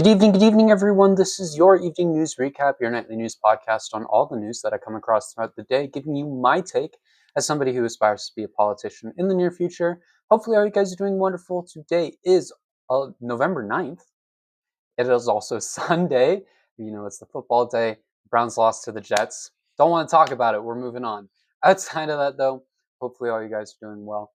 Good evening, everyone. This is your evening news recap, your nightly news podcast on all the news that I come across throughout the day, giving you my take as somebody who aspires to be a politician in the near future. Hopefully, all you guys are doing wonderful. Today is November 9th. It is also Sunday. It's the football day. The Browns lost to the Jets. Don't want to talk about it. We're moving on. Outside of that, though, hopefully all you guys are doing well.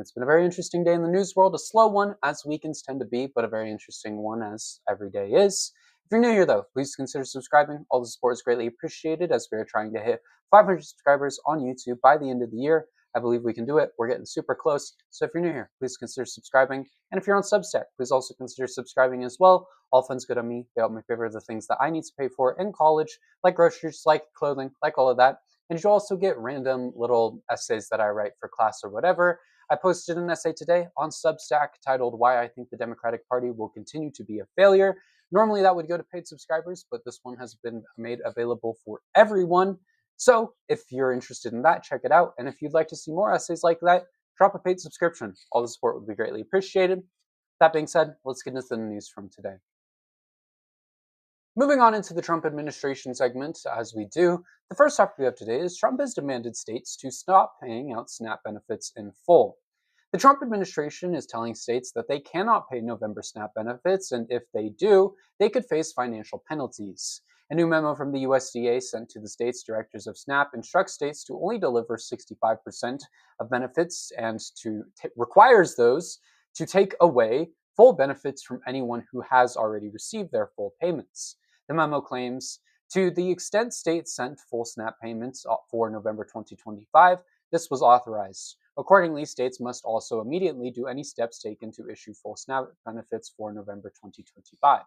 It's been a very interesting day in the news world, a slow one, as weekends tend to be, but a very interesting one, as every day is. If you're new here, though, please consider subscribing. All the support is greatly appreciated as we are trying to hit 500 subscribers on YouTube by the end of the year. I believe we can do it. We're getting super close. So if you're new here, please consider subscribing. And if you're on Substack, please also consider subscribing as well. All funds good on me. They help me pay for the things that I need to pay for in college, like groceries, like clothing, like all of that. And you also get random little essays that I write for class or whatever. I posted an essay today on Substack titled Why I Think the Democratic Party Will Continue to Be a Failure. Normally that would go to paid subscribers, but this one has been made available for everyone. So if you're interested in that, check it out. And if you'd like to see more essays like that, drop a paid subscription. All the support would be greatly appreciated. That being said, let's get into the news from today. Moving on into the Trump administration segment, as we do, the first topic we have today is Trump has demanded states to stop paying out SNAP benefits in full. The Trump administration is telling states that they cannot pay November SNAP benefits, and if they do, they could face financial penalties. A new memo from the USDA sent to the states' directors of SNAP instructs states to only deliver 65% of benefits and requires those to take away full benefits from anyone who has already received their full payments. The memo claims, to the extent states sent full SNAP payments for November 2025, this was authorized. Accordingly, states must also immediately do any steps taken to issue full SNAP benefits for November 2025.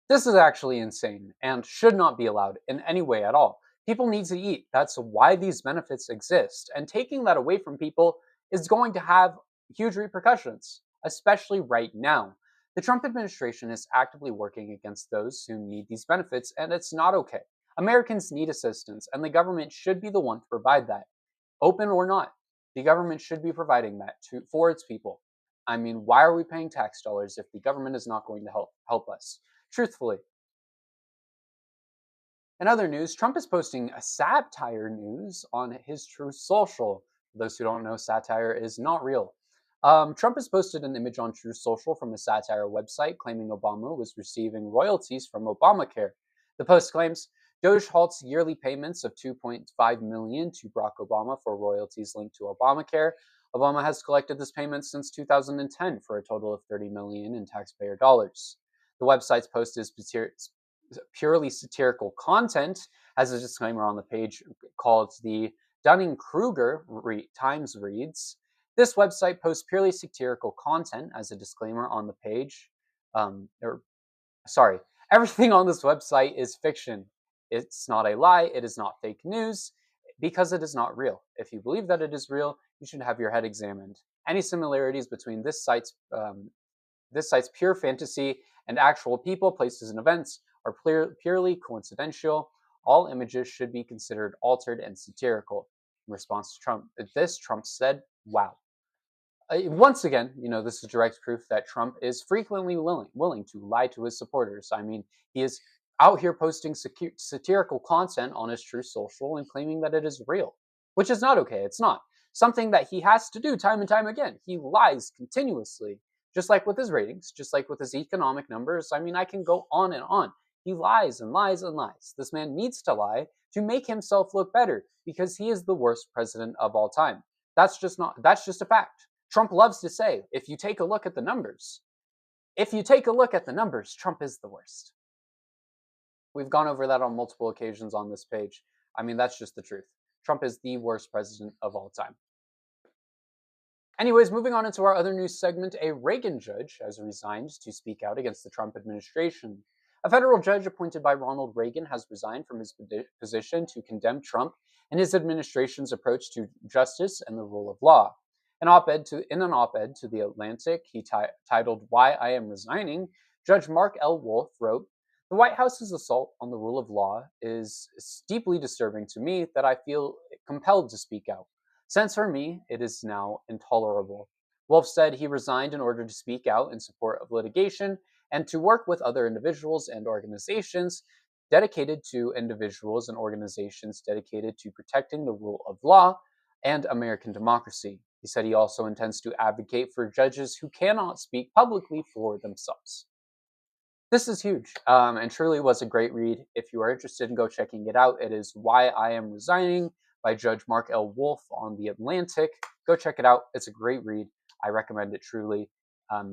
This is actually insane and should not be allowed in any way at all. People need to eat. That's why these benefits exist. And taking that away from people is going to have huge repercussions, especially right now. The Trump administration is actively working against those who need these benefits, and it's not okay. Americans need assistance, and the government should be the one to provide that. Open or not, the government should be providing that for its people. I mean, why are we paying tax dollars if the government is not going to help us? Truthfully. In other news, Trump is posting a satire news on his Truth Social. For those who don't know, satire is not real. Trump has posted an image on Truth Social from a satire website claiming Obama was receiving royalties from Obamacare. The post claims, Doge halts yearly payments of $2.5 million to Barack Obama for royalties linked to Obamacare. Obama has collected this payment since 2010 for a total of $30 million in taxpayer dollars. The website's post is purely satirical content, has a disclaimer on the page called the Dunning-Kruger Times reads, this website posts purely satirical content as a disclaimer on the page. Everything on this website is fiction. It's not a lie. It is not fake news because it is not real. If you believe that it is real, you should have your head examined. Any similarities between this site's pure fantasy and actual people, places, and events are purely coincidental. All images should be considered altered and satirical. In response to Trump said, wow. Once again, this is direct proof that Trump is frequently willing to lie to his supporters. I mean, he is out here posting satirical content on his Truth Social and claiming that it is real, which is not okay. It's not. Something that he has to do time and time again. He lies continuously, just like with his ratings, just like with his economic numbers. I mean, I can go on and on. He lies and lies and lies. This man needs to lie to make himself look better because he is the worst president of all time. That's just a fact. Trump loves to say, if you take a look at the numbers, Trump is the worst. We've gone over that on multiple occasions on this page. I mean, that's just the truth. Trump is the worst president of all time. Anyways, moving on into our other news segment, a Reagan judge has resigned to speak out against the Trump administration. A federal judge appointed by Ronald Reagan has resigned from his position to condemn Trump and his administration's approach to justice and the rule of law. In an op-ed to The Atlantic, he titled Why I Am Resigning, Judge Mark L. Wolf wrote, the White House's assault on the rule of law is deeply disturbing to me that I feel compelled to speak out. Since for me, it is now intolerable. Wolf said he resigned in order to speak out in support of litigation and to work with other individuals and organizations dedicated to individuals and organizations dedicated to protecting the rule of law and American democracy. He said he also intends to advocate for judges who cannot speak publicly for themselves. This is huge, and truly was a great read. If you are interested in go checking it out, it is Why I Am Resigning by Judge Mark L. Wolf on The Atlantic. Go check it out. It's a great read. I recommend it truly,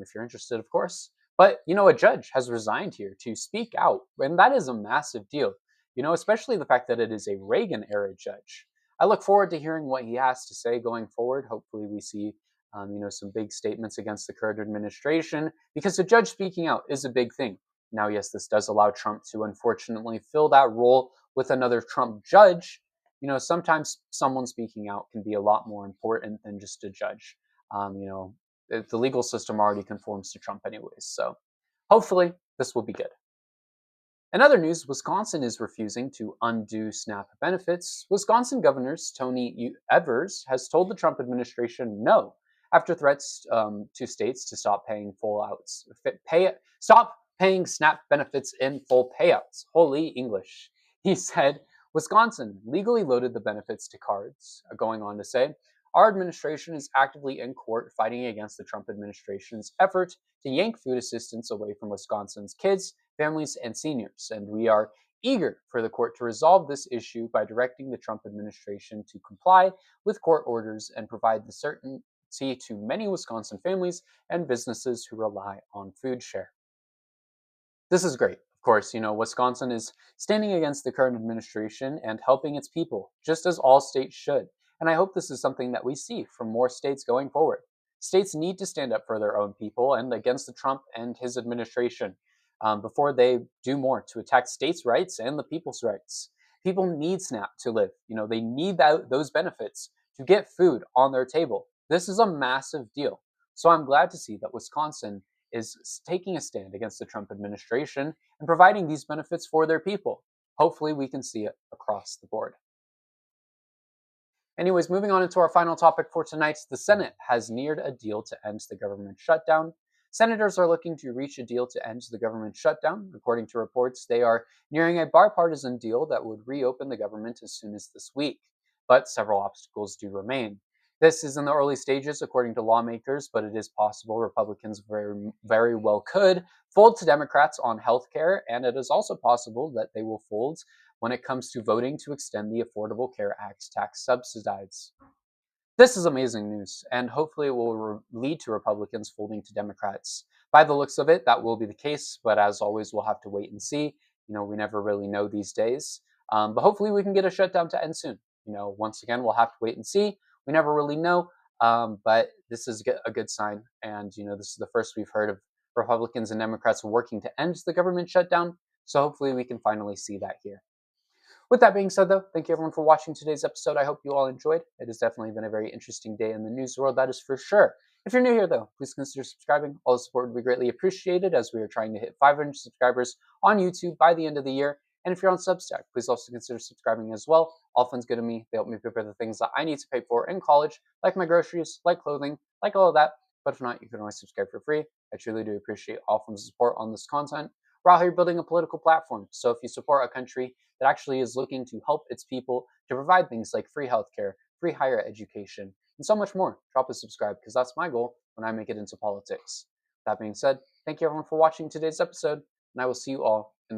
if you're interested, of course. But, a judge has resigned here to speak out, and that is a massive deal, especially the fact that it is a Reagan era judge. I look forward to hearing what he has to say going forward. Hopefully, we see some big statements against the current administration, because the judge speaking out is a big thing. Now, yes, this does allow Trump to unfortunately fill that role with another Trump judge. Sometimes someone speaking out can be a lot more important than just a judge. The legal system already conforms to Trump anyways. So hopefully this will be good. In other news, Wisconsin is refusing to undo SNAP benefits. Wisconsin Governor Tony Evers has told the Trump administration no after threats to states to stop paying stop paying SNAP benefits in full payouts. Holy English. He said Wisconsin legally loaded the benefits to cards, going on to say, our administration is actively in court fighting against the Trump administration's effort to yank food assistance away from Wisconsin's kids, families, and seniors. And we are eager for the court to resolve this issue by directing the Trump administration to comply with court orders and provide the certainty to many Wisconsin families and businesses who rely on food share. This is great. Of course, Wisconsin is standing against the current administration and helping its people, just as all states should. And I hope this is something that we see from more states going forward. States need to stand up for their own people and against the Trump and his administration before they do more to attack states' rights and the people's rights. People need SNAP to live. They need those benefits to get food on their table. This is a massive deal. So I'm glad to see that Wisconsin is taking a stand against the Trump administration and providing these benefits for their people. Hopefully we can see it across the board. Anyways, moving on into our final topic for tonight, the Senate has neared a deal to end the government shutdown. Senators are looking to reach a deal to end the government shutdown. According to reports, they are nearing a bipartisan deal that would reopen the government as soon as this week. But several obstacles do remain. This is in the early stages, according to lawmakers, but it is possible Republicans very, very well could fold to Democrats on health care, and it is also possible that they will fold when it comes to voting to extend the Affordable Care Act tax subsidies. This is amazing news, and hopefully it will lead to Republicans folding to Democrats. By the looks of it, that will be the case, but as always, we'll have to wait and see. We never really know these days, but hopefully we can get a shutdown to end soon. Once again, we'll have to wait and see. We never really know, but this is a good sign, and this is the first we've heard of Republicans and Democrats working to end the government shutdown, so hopefully we can finally see that here. With that being said, though, thank you everyone for watching today's episode. I hope you all enjoyed. It has definitely been a very interesting day in the news world, that is for sure. If you're new here, though, please consider subscribing. All the support would be greatly appreciated as we are trying to hit 500 subscribers on YouTube by the end of the year. And if you're on Substack, please also consider subscribing as well. All funds good to me. They help me pay for the things that I need to pay for in college, like my groceries, like clothing, like all of that. But if not, you can always subscribe for free. I truly do appreciate all forms of support on this content. We're out here building a political platform. So if you support a country that actually is looking to help its people to provide things like free healthcare, free higher education, and so much more, drop a subscribe because that's my goal when I make it into politics. That being said, thank you everyone for watching today's episode, and I will see you all